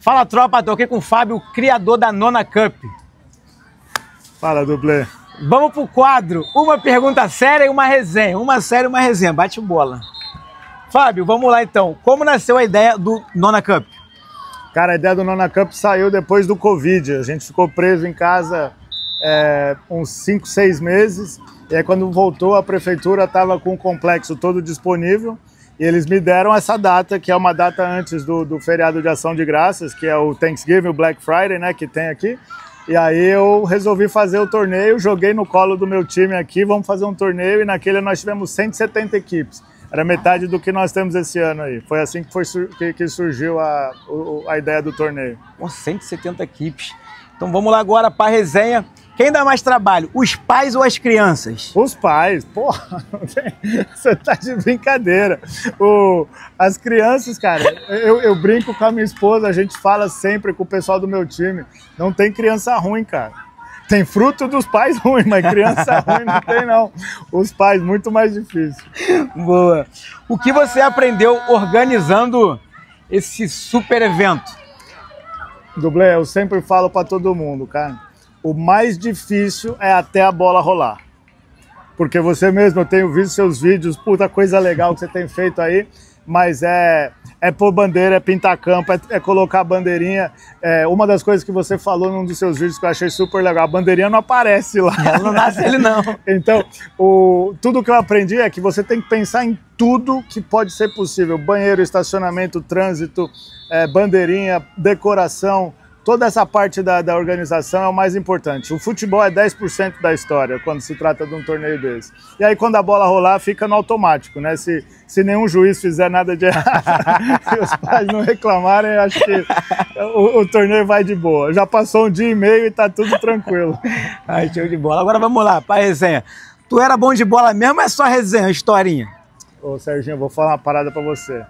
Fala, tropa, tô aqui com o Fábio, o criador da Nona Cup. Fala, dublê. Vamos pro quadro, uma pergunta séria e uma resenha. Uma séria e uma resenha, bate bola. Fábio, vamos lá então. Como nasceu a ideia do Nona Cup? Cara, a ideia do Nona Cup saiu depois do Covid. A gente ficou preso em casa uns 5, 6 meses. E aí quando voltou, a prefeitura estava com o complexo todo disponível. E eles me deram essa data, que é uma data antes do feriado de Ação de Graças, que é o Thanksgiving, o Black Friday, né, que tem aqui. E aí eu resolvi fazer o torneio, joguei no colo do meu time aqui, vamos fazer um torneio, e naquele nós tivemos 170 equipes. Era metade do que nós temos esse ano aí. Foi assim que surgiu a ideia do torneio. 170 equipes. Então vamos lá agora para a resenha. Quem dá mais trabalho, os pais ou as crianças? Os pais, porra, você tá de brincadeira. As crianças, cara, eu brinco com a minha esposa, a gente fala sempre com o pessoal do meu time, não tem criança ruim, cara. Tem fruto dos pais ruim, mas criança ruim não tem não. Os pais, muito mais difícil. Boa. O que você aprendeu organizando esse super evento? Dublê, eu sempre falo para todo mundo, cara. O mais difícil é até a bola rolar. Porque você mesmo, eu tenho visto seus vídeos, puta coisa legal que você tem feito aí, mas é pôr bandeira, é pintar campo, é colocar a bandeirinha. Uma das coisas que você falou num dos seus vídeos que eu achei super legal, a bandeirinha não aparece lá. Ela não nasce ele não. Então, tudo que eu aprendi é que você tem que pensar em tudo que pode ser possível. Banheiro, estacionamento, trânsito, bandeirinha, decoração. Toda essa parte da organização é o mais importante. O futebol é 10% da história quando se trata de um torneio desse. E aí quando a bola rolar, fica no automático, né? Se nenhum juiz fizer nada de errado, se os pais não reclamarem, acho que o torneio vai de boa. Já passou um dia e meio e tá tudo tranquilo. Ai, show de bola. Agora vamos lá, para a resenha. Tu era bom de bola mesmo ou é só resenha, historinha? Ô Serginho, eu vou falar uma parada pra você.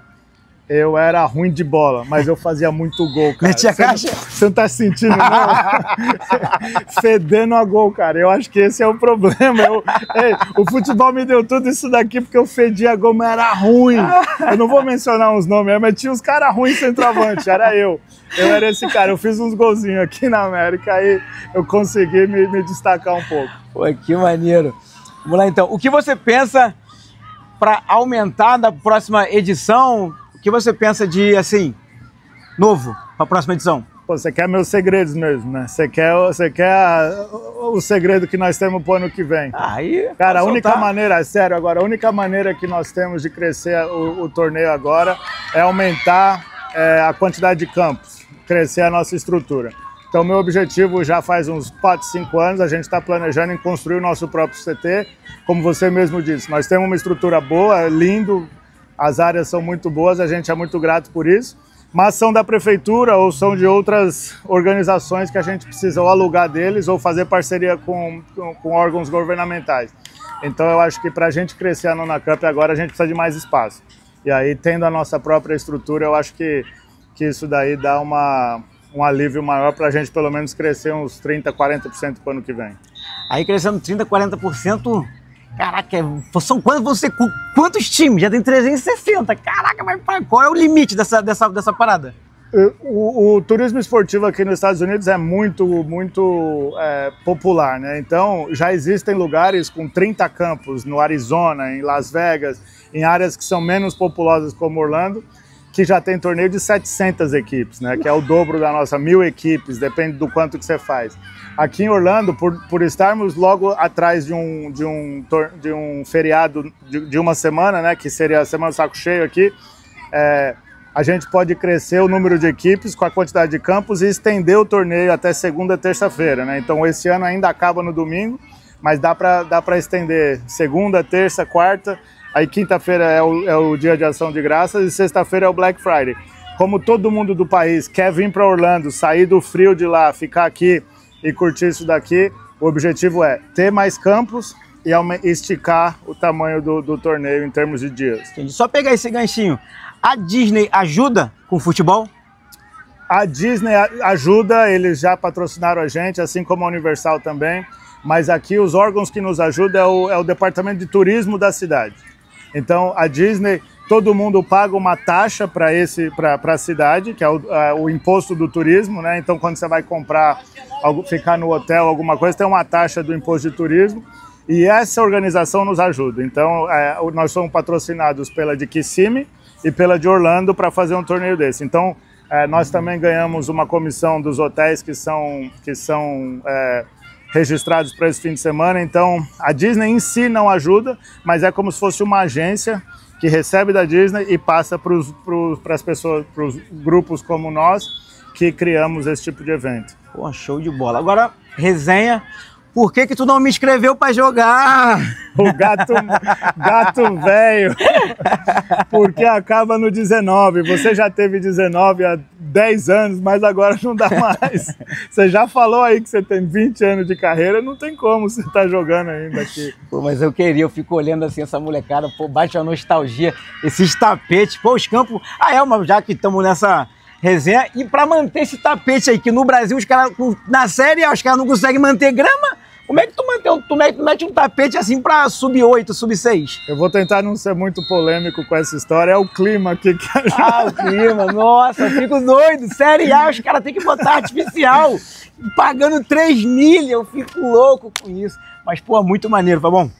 Eu era ruim de bola, mas eu fazia muito gol, cara. Metia caixa? Você não tá sentindo, não? Fedendo a gol, cara. Eu acho que esse é o problema. O futebol me deu tudo isso daqui porque eu fedia gol, mas era ruim. Eu não vou mencionar uns nomes, mas tinha uns caras ruins centroavante, era eu. Eu era esse cara. Eu fiz uns golzinhos aqui na América, aí eu consegui me destacar um pouco. Pô, que maneiro. Vamos lá, então. O que você pensa para aumentar da próxima edição? O que você pensa de, assim, novo para a próxima edição? Pô, você quer meus segredos mesmo, né? Você quer o segredo que nós temos pro ano que vem. Aí, cara, a única maneira, sério agora, a única maneira que nós temos de crescer o torneio agora é aumentar a quantidade de campos, crescer a nossa estrutura. Então, meu objetivo já faz uns 4, 5 anos, a gente está planejando em construir o nosso próprio CT. Como você mesmo disse, nós temos uma estrutura boa, é lindo, as áreas são muito boas, a gente é muito grato por isso, mas são da prefeitura ou são de outras organizações que a gente precisa ou alugar deles ou fazer parceria com órgãos governamentais. Então eu acho que para a gente crescer a Nona Cup agora a gente precisa de mais espaço. E aí, tendo a nossa própria estrutura, eu acho que isso daí dá um alívio maior para a gente pelo menos crescer uns 30%, 40% para o ano que vem. Aí crescendo 30%, 40%... Caraca, são quantos times? Já tem 360. Caraca, mas qual é o limite dessa parada? O turismo esportivo aqui nos Estados Unidos é muito popular, né? Então já existem lugares com 30 campos no Arizona, em Las Vegas, em áreas que são menos populosas como Orlando, que já tem torneio de 700 equipes, né? Que é o dobro da nossa, 1000 equipes, depende do quanto que você faz. Aqui em Orlando, por estarmos logo atrás de um feriado de uma semana, né? Que seria a Semana do Saco Cheio aqui, a gente pode crescer o número de equipes com a quantidade de campos e estender o torneio até segunda, terça-feira, né? Então esse ano ainda acaba no domingo, mas dá para estender segunda, terça, quarta. Aí quinta-feira é o dia de Ação de Graças e sexta-feira é o Black Friday. Como todo mundo do país quer vir para Orlando, sair do frio de lá, ficar aqui e curtir isso daqui, o objetivo é ter mais campos e esticar o tamanho do torneio em termos de dias. Entendi. Só pegar esse ganchinho. A Disney ajuda com o futebol? A Disney ajuda, eles já patrocinaram a gente, assim como a Universal também, mas aqui os órgãos que nos ajudam é o Departamento de Turismo da cidade. Então a Disney todo mundo paga uma taxa para a cidade, que é o imposto do turismo, né? Então, quando você vai comprar, ficar no hotel, alguma coisa, tem uma taxa do imposto de turismo. E essa organização nos ajuda. Então, nós somos patrocinados pela de Kissimmee e pela de Orlando para fazer um torneio desse. Então, nós também ganhamos uma comissão dos hotéis que são registrados para esse fim de semana. Então, a Disney em si não ajuda, mas é como se fosse uma agência que recebe da Disney e passa para as pessoas, para os grupos como nós, que criamos esse tipo de evento. Pô, show de bola. Agora, resenha. Por que tu não me inscreveu para jogar? O gato velho. Porque acaba no 19. Você já teve 19 há 10 anos, mas agora não dá mais. Você já falou aí que você tem 20 anos de carreira, não tem como você estar jogando ainda aqui. Pô, mas eu queria, eu fico olhando assim essa molecada, pô, bate a nostalgia, esses tapetes, pô, os campos... mas já que estamos nessa resenha, e para manter esse tapete aí, que no Brasil os caras, na série, os caras não conseguem manter grama, como é que tu mete um tapete assim para sub-8, sub-6? Eu vou tentar não ser muito polêmico com essa história, é o clima aqui que ajuda. Ah, o clima, nossa, eu fico doido, série A, os caras têm que botar artificial, pagando 3 milhas, eu fico louco com isso, mas pô, muito maneiro, tá bom?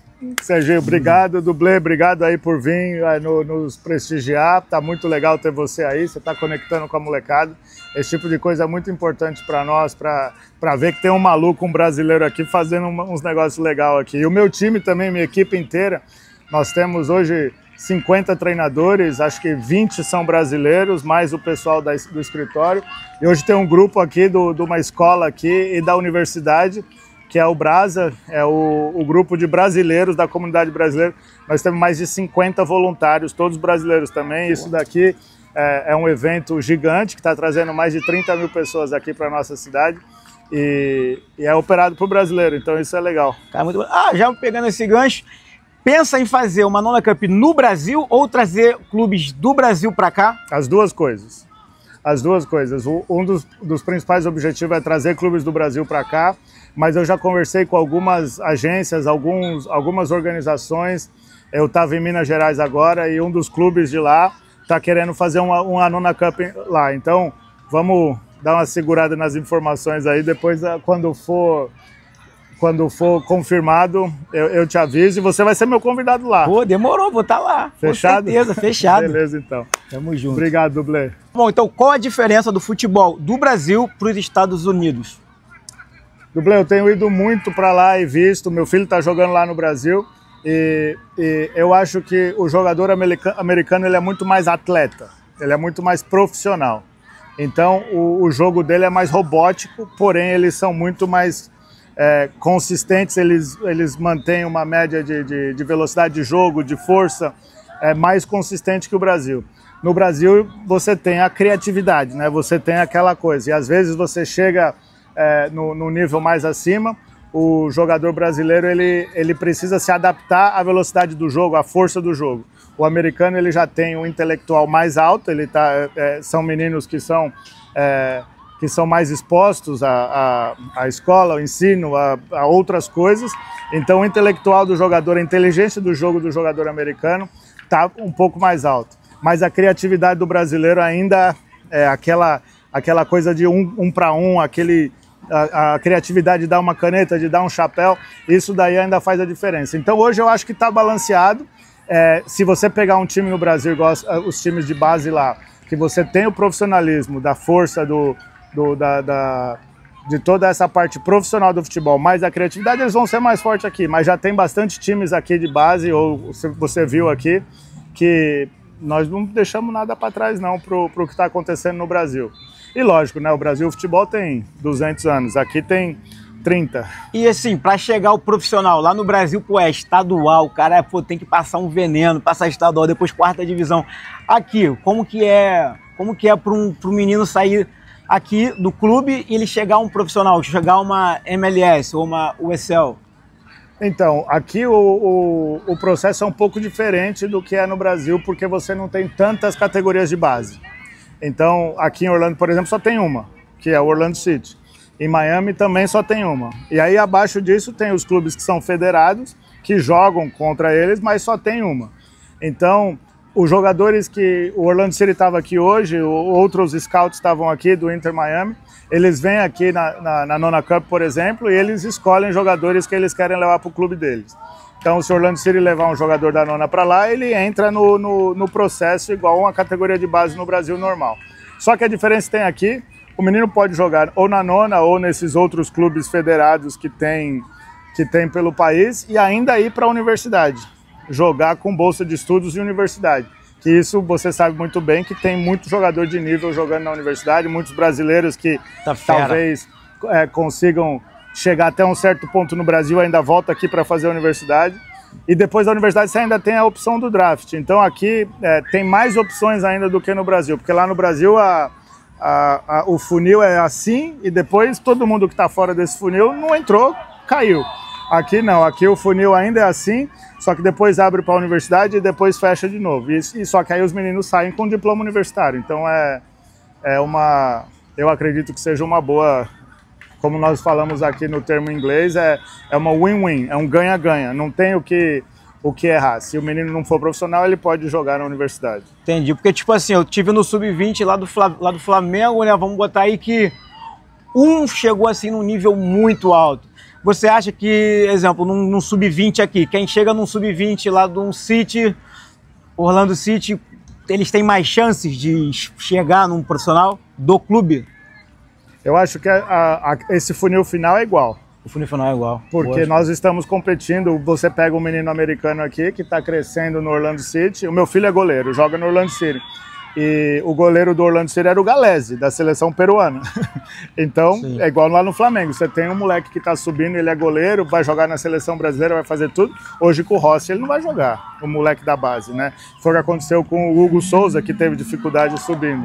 Serginho, obrigado. Dublê, obrigado aí por vir nos prestigiar. Tá muito legal ter você aí, você tá conectando com a molecada. Esse tipo de coisa é muito importante para nós, para ver que tem um maluco, um brasileiro aqui fazendo uns negócios legais aqui. E o meu time também, minha equipe inteira, nós temos hoje 50 treinadores, acho que 20 são brasileiros, mais o pessoal do escritório. E hoje tem um grupo aqui de uma escola aqui e da universidade, que é o Brasa, é o grupo de brasileiros da comunidade brasileira. Nós temos mais de 50 voluntários, todos brasileiros também. Isso daqui é um evento gigante que está trazendo mais de 30 mil pessoas aqui para a nossa cidade e é operado por brasileiro, então isso é legal. Cara, muito bom. Já pegando esse gancho, pensa em fazer uma Nona Cup no Brasil ou trazer clubes do Brasil para cá? As duas coisas. As duas coisas. Um dos principais objetivos é trazer clubes do Brasil para cá, mas eu já conversei com algumas agências, algumas organizações. Eu estava em Minas Gerais agora e um dos clubes de lá está querendo fazer uma Nona Cup lá. Então, vamos dar uma segurada nas informações aí. Depois, quando for confirmado, eu te aviso e você vai ser meu convidado lá. Pô, demorou, vou estar lá. Fechado? Com certeza, fechado. Beleza, então. Tamo junto. Obrigado, Dublê. Bom, então qual a diferença do futebol do Brasil para os Estados Unidos? Dublê, eu tenho ido muito para lá e visto, meu filho está jogando lá no Brasil e eu acho que o jogador americano ele é muito mais atleta, ele é muito mais profissional. Então o jogo dele é mais robótico, porém eles são muito mais consistentes, eles mantêm uma média de velocidade de jogo, de força, mais consistente que o Brasil. No Brasil você tem a criatividade, né? Você tem aquela coisa, e às vezes você chega no nível mais acima, o jogador brasileiro ele precisa se adaptar à velocidade do jogo, à força do jogo. O americano ele já tem um intelectual mais alto, são meninos que são mais expostos à escola, ao ensino, a outras coisas. Então o intelectual do jogador, a inteligência do jogo do jogador americano está um pouco mais alto. Mas a criatividade do brasileiro ainda é aquela coisa de um para um, a criatividade de dar uma caneta, de dar um chapéu, isso daí ainda faz a diferença. Então hoje eu acho que está balanceado. Se você pegar um time no Brasil, igual os times de base lá, que você tem o profissionalismo, da força, de toda essa parte profissional do futebol, mais a criatividade, eles vão ser mais fortes aqui. Mas já tem bastante times aqui de base, ou você viu aqui, que nós não deixamos nada para trás não pro que está acontecendo no Brasil. E lógico, né? O Brasil, o futebol tem 200 anos, aqui tem 30. E assim, para chegar o profissional lá no Brasil, pô, é estadual, o cara tem que passar um veneno, passar estadual, depois 4ª divisão. Aqui, como que é pro menino sair aqui do clube e ele chegar a um profissional, chegar a uma MLS ou uma USL? Então, aqui o processo é um pouco diferente do que é no Brasil, porque você não tem tantas categorias de base. Então, aqui em Orlando, por exemplo, só tem uma, que é o Orlando City. Em Miami também só tem uma. E aí, abaixo disso, tem os clubes que são federados, que jogam contra eles, mas só tem uma. Então, Os jogadores que o Orlando City estava aqui hoje, outros scouts estavam aqui do Inter Miami, eles vêm aqui na Nona Cup, por exemplo, e eles escolhem jogadores que eles querem levar para o clube deles. Então, se o Orlando City levar um jogador da Nona para lá, ele entra no processo igual uma categoria de base no Brasil normal. Só que a diferença que tem aqui, o menino pode jogar ou na Nona ou nesses outros clubes federados que tem pelo país e ainda ir para a universidade, jogar com bolsa de estudos e universidade. Que isso você sabe muito bem que tem muito jogador de nível jogando na universidade, muitos brasileiros que talvez consigam chegar até um certo ponto no Brasil, ainda volta aqui para fazer a universidade. E depois da universidade você ainda tem a opção do draft. Então aqui tem mais opções ainda do que no Brasil, porque lá no Brasil o funil é assim e depois todo mundo que está fora desse funil não entrou, caiu. Aqui não, aqui o funil ainda é assim, só que depois abre para a universidade e depois fecha de novo. E só que aí os meninos saem com diploma universitário. Então eu acredito que seja uma boa, como nós falamos aqui no termo inglês, é uma win-win, é um ganha-ganha. Não tem o que errar. Se o menino não for profissional, ele pode jogar na universidade. Entendi, porque tipo assim, eu tive no Sub-20 lá do Flamengo, né? Vamos botar aí que um chegou assim num nível muito alto. Você acha que, exemplo, num Sub-20 aqui, quem chega num Sub-20 lá de um City, Orlando City, eles têm mais chances de chegar num profissional do clube? Eu acho que esse funil final é igual. O funil final é igual. Porque nós estamos competindo, você pega um menino americano aqui que está crescendo no Orlando City, o meu filho é goleiro, joga no Orlando City. E o goleiro do Orlando City era o Galese, da seleção peruana. Então, sim, é igual lá no Flamengo. Você tem um moleque que está subindo, ele é goleiro, vai jogar na seleção brasileira, vai fazer tudo. Hoje com o Rossi ele não vai jogar, o moleque da base, né? Foi o que aconteceu com o Hugo Souza, que teve dificuldade subindo.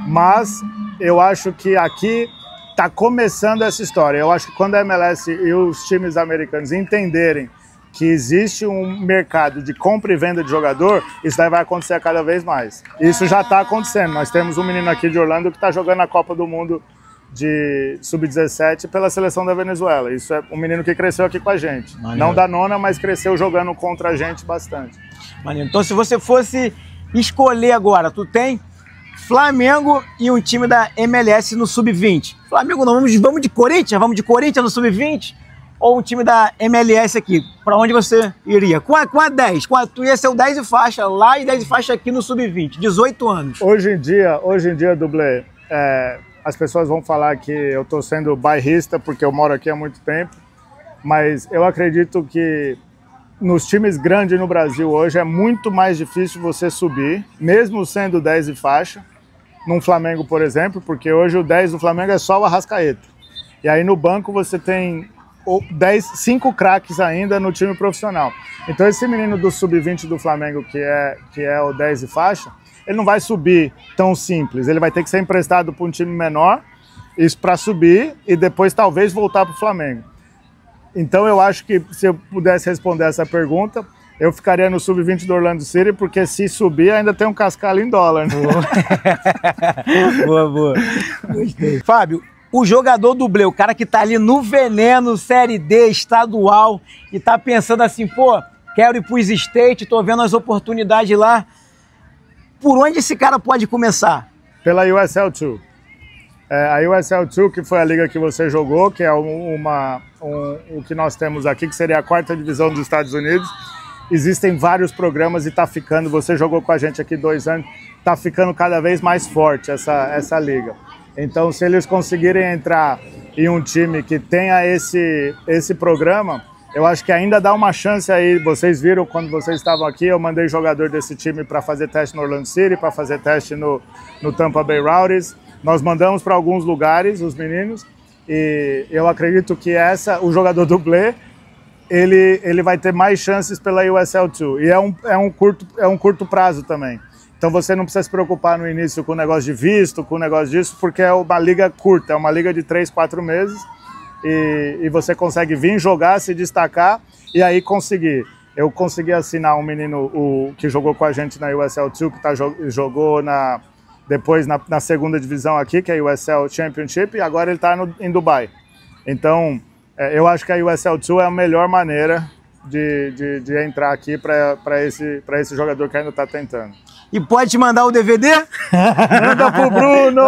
Mas eu acho que aqui está começando essa história. Eu acho que quando a MLS e os times americanos entenderem que existe um mercado de compra e venda de jogador, isso daí vai acontecer cada vez mais. Isso já está acontecendo. Nós temos um menino aqui de Orlando que está jogando a Copa do Mundo de Sub-17 pela seleção da Venezuela. Isso é um menino que cresceu aqui com a gente. Maneiro. Não da Nona, mas cresceu jogando contra a gente bastante. Maneiro. Então, se você fosse escolher agora, tu tem Flamengo e um time da MLS no Sub-20. Flamengo não, vamos de Corinthians? Vamos de Corinthians no Sub-20? Ou um time da MLS aqui, para onde você iria? Com a 10, tu ia ser o 10 e faixa lá e 10 e faixa aqui no Sub-20, 18 anos. Hoje em dia, Dublê, as pessoas vão falar que eu estou sendo bairrista porque eu moro aqui há muito tempo, mas eu acredito que nos times grandes no Brasil hoje é muito mais difícil você subir, mesmo sendo 10 e faixa, num Flamengo, por exemplo, porque hoje o 10 do Flamengo é só o Arrascaeta. E aí no banco você tem 5 craques ainda no time profissional. Então esse menino do Sub-20 do Flamengo, que é o 10 e faixa, ele não vai subir tão simples. Ele vai ter que ser emprestado para um time menor, isso para subir e depois talvez voltar para o Flamengo. Então eu acho que se eu pudesse responder essa pergunta, eu ficaria no Sub-20 do Orlando City, porque se subir ainda tem um cascalho em dólar. Né? Boa. Gostei. Fábio, o jogador dublê, o cara que tá ali no veneno, Série D, estadual, e tá pensando assim, pô, quero ir pros States, tô vendo as oportunidades lá. Por onde esse cara pode começar? Pela USL 2. A USL 2, que foi a liga que você jogou, que é o que nós temos aqui, que seria a 4ª divisão dos Estados Unidos. Existem vários programas e tá ficando, você jogou com a gente aqui 2 anos, tá ficando cada vez mais forte essa liga. Então, se eles conseguirem entrar em um time que tenha esse programa, eu acho que ainda dá uma chance aí. Vocês viram quando vocês estavam aqui, eu mandei jogador desse time para fazer teste no Orlando City, para fazer teste no Tampa Bay Rowdies. Nós mandamos para alguns lugares os meninos e eu acredito que o jogador dublê, ele vai ter mais chances pela USL 2 e é um curto prazo também. Então você não precisa se preocupar no início com o negócio de visto, com o negócio disso, porque é uma liga curta, é uma liga de 3, 4 meses e você consegue vir jogar, se destacar e aí conseguir. Eu consegui assinar um menino que jogou com a gente na USL 2, que jogou depois na 2ª divisão aqui, que é a USL Championship, e agora ele está em Dubai. Então, eu acho que a USL 2 é a melhor maneira de entrar aqui para esse jogador que ainda está tentando. E pode te mandar o DVD? Manda pro Bruno!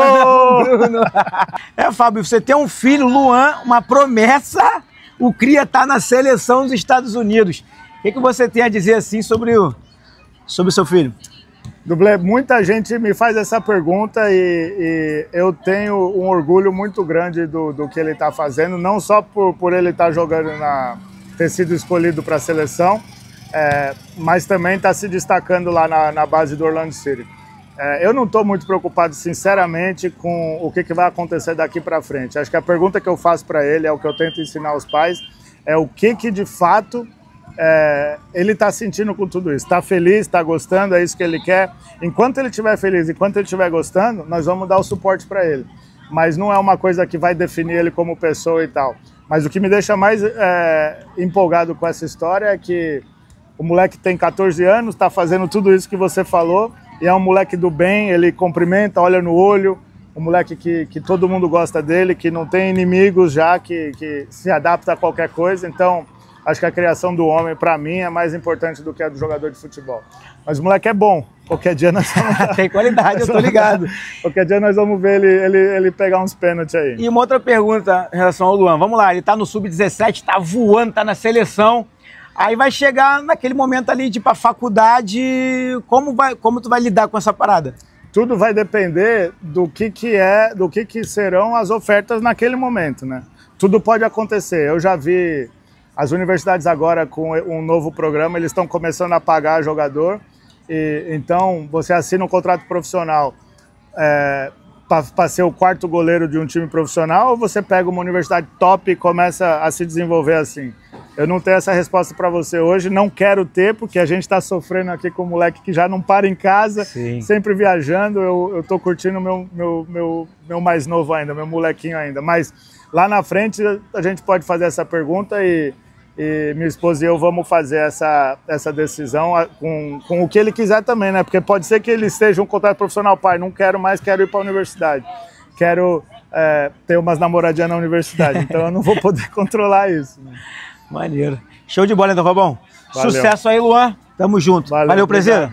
Fábio, você tem um filho, Luan, uma promessa, o cria tá na seleção dos Estados Unidos. O que você tem a dizer assim sobre o seu filho? Dublê, muita gente me faz essa pergunta e eu tenho um orgulho muito grande do que ele está fazendo, não só por ele estar jogando, ter sido escolhido para a seleção, mas também está se destacando lá na base do Orlando City. Eu não estou muito preocupado, sinceramente, com o que vai acontecer daqui para frente. Acho que a pergunta que eu faço para ele, é o que eu tento ensinar aos pais, é o que de fato ele está sentindo com tudo isso. Está feliz, está gostando, é isso que ele quer. Enquanto ele estiver feliz, enquanto ele estiver gostando, nós vamos dar o suporte para ele. Mas não é uma coisa que vai definir ele como pessoa e tal. Mas o que me deixa mais empolgado com essa história é que o moleque tem 14 anos, está fazendo tudo isso que você falou, e é um moleque do bem, ele cumprimenta, olha no olho, um moleque que todo mundo gosta dele, que não tem inimigos já, que se adapta a qualquer coisa. Então, acho que a criação do homem, para mim, é mais importante do que a do jogador de futebol. Mas o moleque é bom. Qualquer dia nós vamos... Tem qualidade, eu tô ligado. Qualquer dia nós vamos ver ele pegar uns pênaltis aí. E uma outra pergunta em relação ao Luan. Vamos lá, ele tá no Sub-17, tá voando, tá na seleção. Aí vai chegar naquele momento ali, tipo, a faculdade, como tu vai lidar com essa parada? Tudo vai depender do que serão as ofertas naquele momento, né? Tudo pode acontecer. Eu já vi as universidades agora com um novo programa, eles estão começando a pagar jogador. Então, você assina um contrato profissional para ser o quarto goleiro de um time profissional, ou você pega uma universidade top e começa a se desenvolver assim? Eu não tenho essa resposta para você hoje, não quero ter, porque a gente está sofrendo aqui com um moleque que já não para em casa, Sim. sempre viajando. Eu estou curtindo meu mais novo ainda, meu molequinho ainda. Mas lá na frente a gente pode fazer essa pergunta e minha esposa e eu vamos fazer essa decisão com o que ele quiser também, né? Porque pode ser que ele esteja um contrato profissional, pai, não quero mais, quero ir para a universidade. Quero ter umas namoradinhas na universidade, então eu não vou poder controlar isso. Né? Maneiro. Show de bola então, Fabão. Sucesso aí, Luan. Tamo junto. Valeu, Presidente.